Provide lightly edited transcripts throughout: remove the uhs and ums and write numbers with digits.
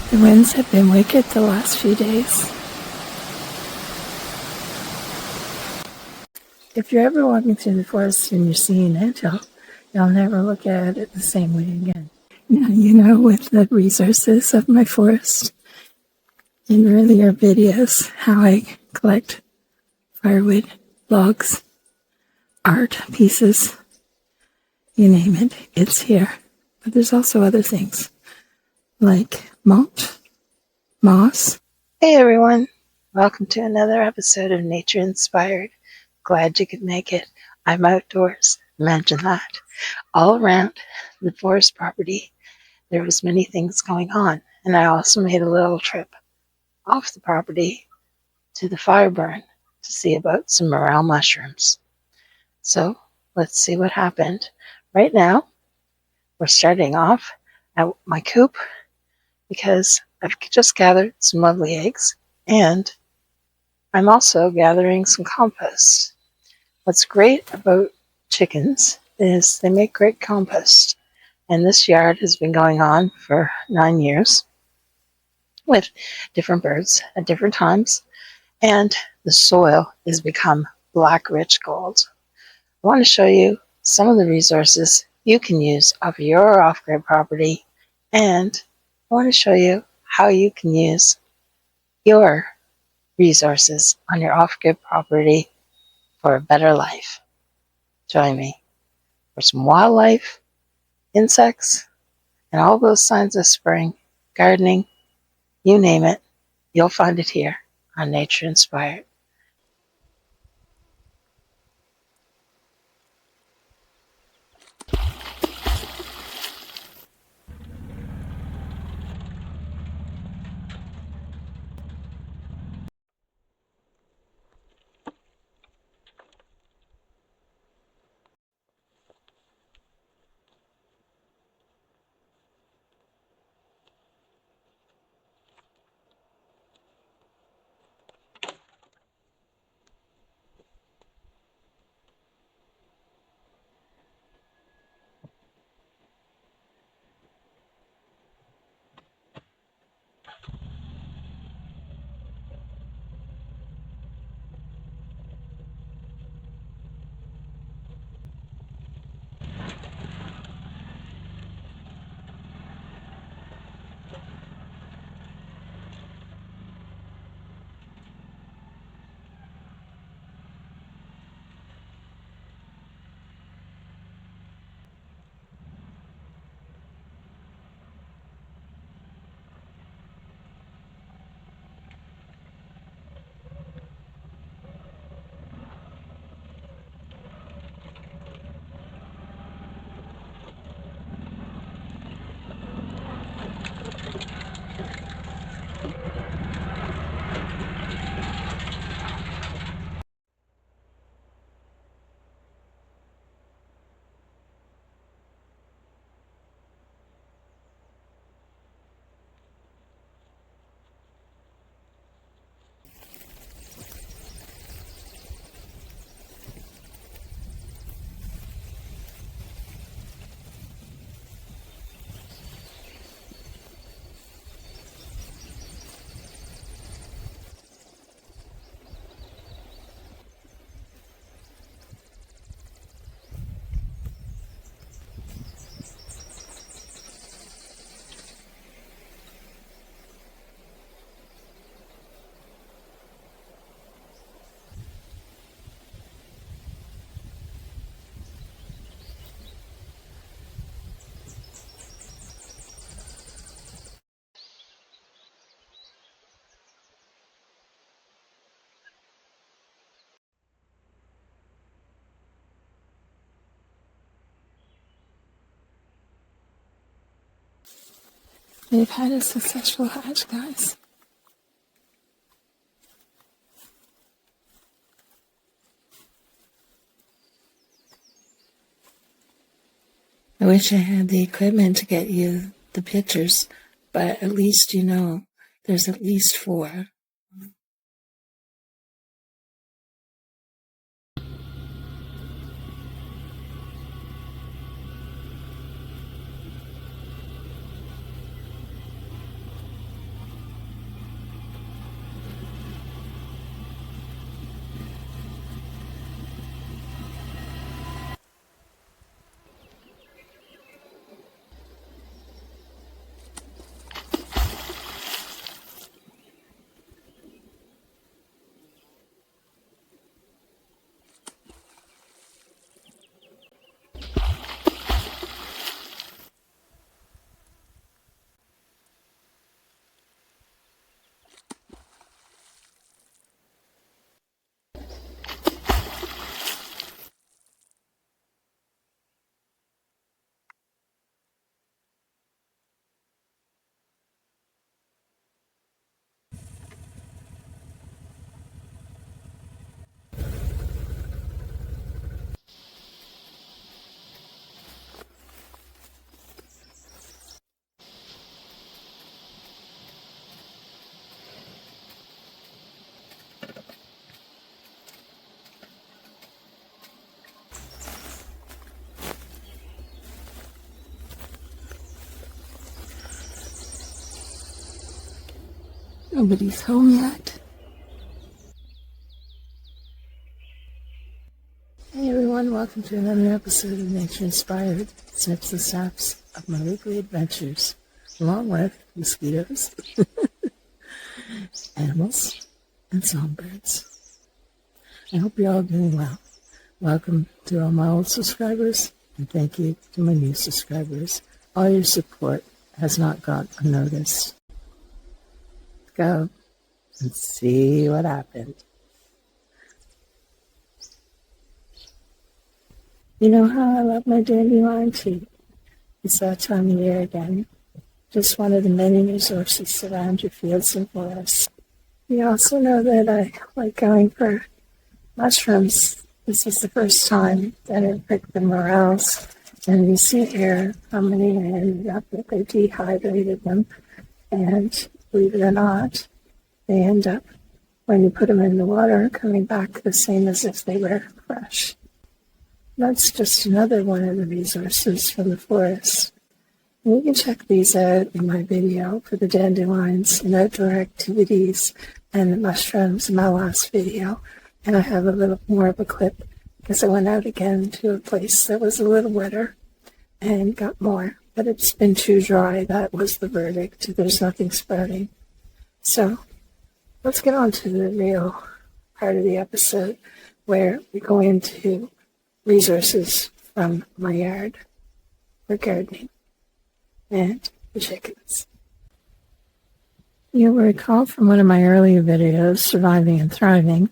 The winds have been wicked the last few days. If you're ever walking through the forest and you're seeing an anthill, you'll never look at it the same way again. Now, you know, with the resources of my forest, in earlier videos, how I collect firewood, logs, art pieces, you name it, it's here. But there's also other things, like mulch, moss. Hey everyone, welcome to another episode of Nature Inspired. Glad you could make it. I'm outdoors, imagine that. All around the forest property, there was many things going on, and I also made a little trip off the property to the fire burn to see about some morel mushrooms. So let's see what happened. Right now, we're starting off at my coop because I've just gathered some lovely eggs, and I'm also gathering some compost. What's great about chickens is they make great compost, and this yard has been going on for 9 years with different birds at different times, and the soil has become black rich gold. I want to show you some of the resources you can use off your off-grid property, and I want to show you how you can use your resources on your off-grid property for a better life. Join me for some wildlife, insects, and all those signs of spring, gardening, you name it, you'll find it here on Nature Inspired. We've had a successful hatch, guys. I wish I had the equipment to get you the pictures, but at least you know there's at least 4. Nobody's home yet. Hey everyone, welcome to another episode of Nature Inspired Snips and Snaps of my weekly adventures, along with mosquitoes, animals, and songbirds. I hope you're all doing well. Welcome to all my old subscribers, and thank you to my new subscribers. All your support has not gone unnoticed. Let's go and see what happened. You know how I love my dandelion tea. It's that time of year again. Just one of the many resources surround your fields and forests. You also know that I like going for mushrooms. This is the first time that I picked the morels. And you see here how many I ended up with. I dehydrated them. And believe it or not, they end up, when you put them in the water, coming back the same as if they were fresh. That's just another one of the resources from the forest. And you can check these out in my video for the dandelions and outdoor activities and the mushrooms in my last video. And I have a little more of a clip because I went out again to a place that was a little wetter and got more. But it's been too dry. That was the verdict. There's nothing sprouting. So let's get on to the real part of the episode where we go into resources from my yard for gardening and the chickens. You'll recall from one of my earlier videos, Surviving and Thriving,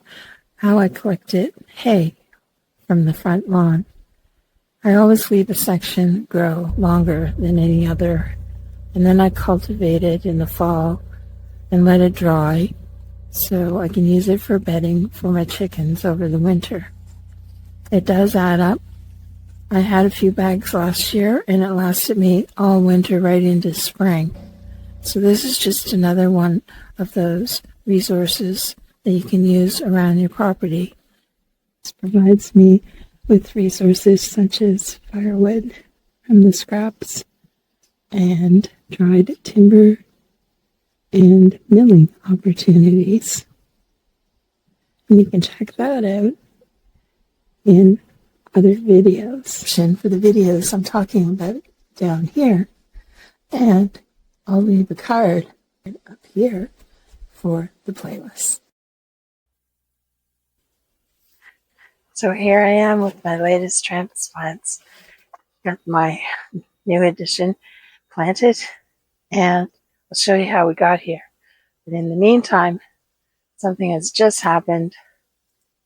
how I collected hay from the front lawn. I always leave a section grow longer than any other, and then I cultivate it in the fall and let it dry so I can use it for bedding for my chickens over the winter. It does add up. I had a few bags last year, and it lasted me all winter right into spring. So this is just another one of those resources that you can use around your property. This provides me with resources such as firewood from the scraps and dried timber and milling opportunities. And you can check that out in other videos. And for the videos I'm talking about down here. And I'll leave a card up here for the playlist. So here I am with my latest transplants. Got my new addition planted, and I'll show you how we got here. But in the meantime, something has just happened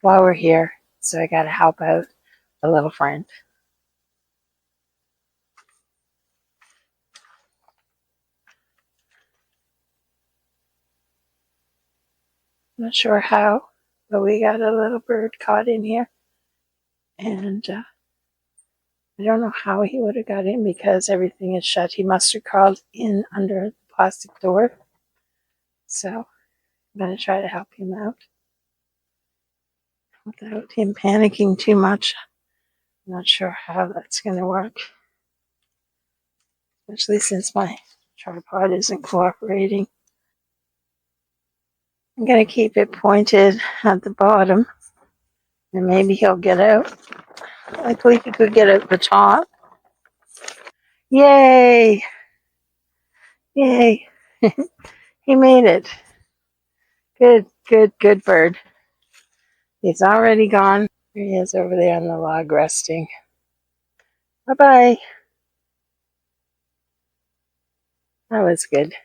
while we're here. So I got to help out a little friend. Not sure how, but we got a little bird caught in here. And I don't know how he would have got in because everything is shut. He must have crawled in under the plastic door. So I'm going to try to help him out without him panicking too much. I'm not sure how that's going to work, especially since my tripod isn't cooperating. I'm going to keep it pointed at the bottom, and maybe he'll get out. Likely he could get out the top. Yay! Yay! He made it. Good, good, good bird. He's already gone. There he is over there on the log resting. Bye-bye. That was good.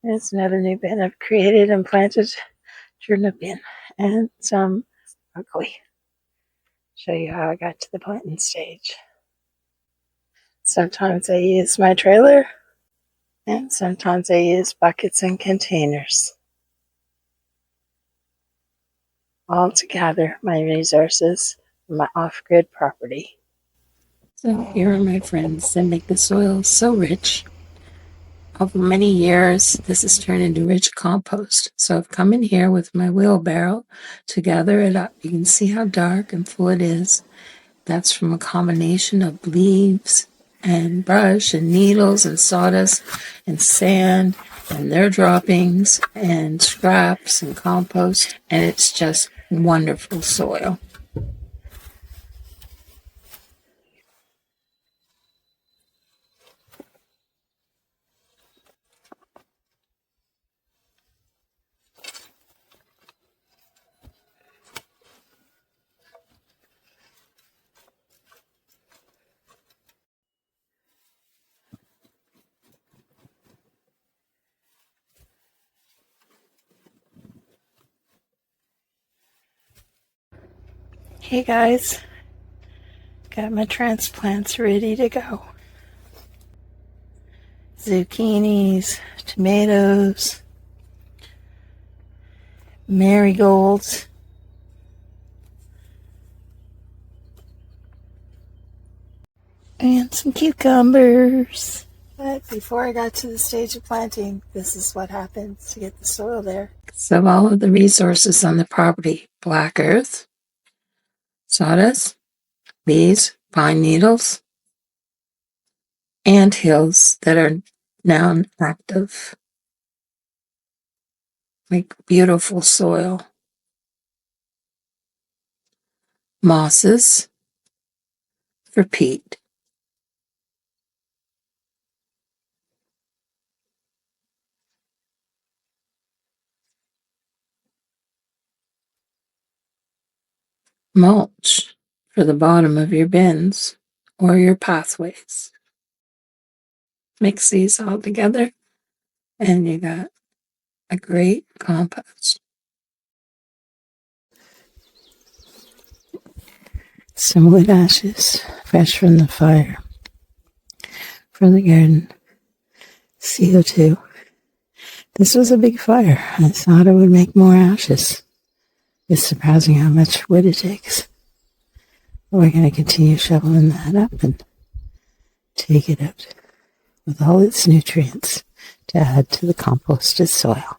There's another new bin I've created and planted. Turnip bin and some broccoli. Show you how I got to the planting stage. Sometimes I use my trailer, and sometimes I use buckets and containers. All together, my resources for my off-grid property. So here are my friends that make the soil so rich. Over many years, this has turned into rich compost. So I've come in here with my wheelbarrow to gather it up. You can see how dark and full it is. That's from a combination of leaves and brush and needles and sawdust and sand and their droppings and scraps and compost, and it's just wonderful soil. Hey guys, got my transplants ready to go. Zucchinis, tomatoes, marigolds, and some cucumbers. But before I got to the stage of planting, this is what happens to get the soil there. So all of the resources on the property: black earth, sawdust, leaves, pine needles, anthills that are now active. Make beautiful soil. Mosses for peat. Mulch for the bottom of your bins or your pathways. Mix these all together and you got a great compost. Some wood ashes, fresh from the fire, for the garden. CO2. This was a big fire. I thought it would make more ashes. It's surprising how much wood it takes. But we're going to continue shoveling that up and take it out with all its nutrients to add to the composted soil.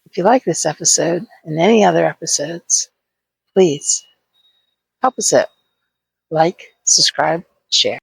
If you like this episode and any other episodes, please help us out. Like, subscribe, share.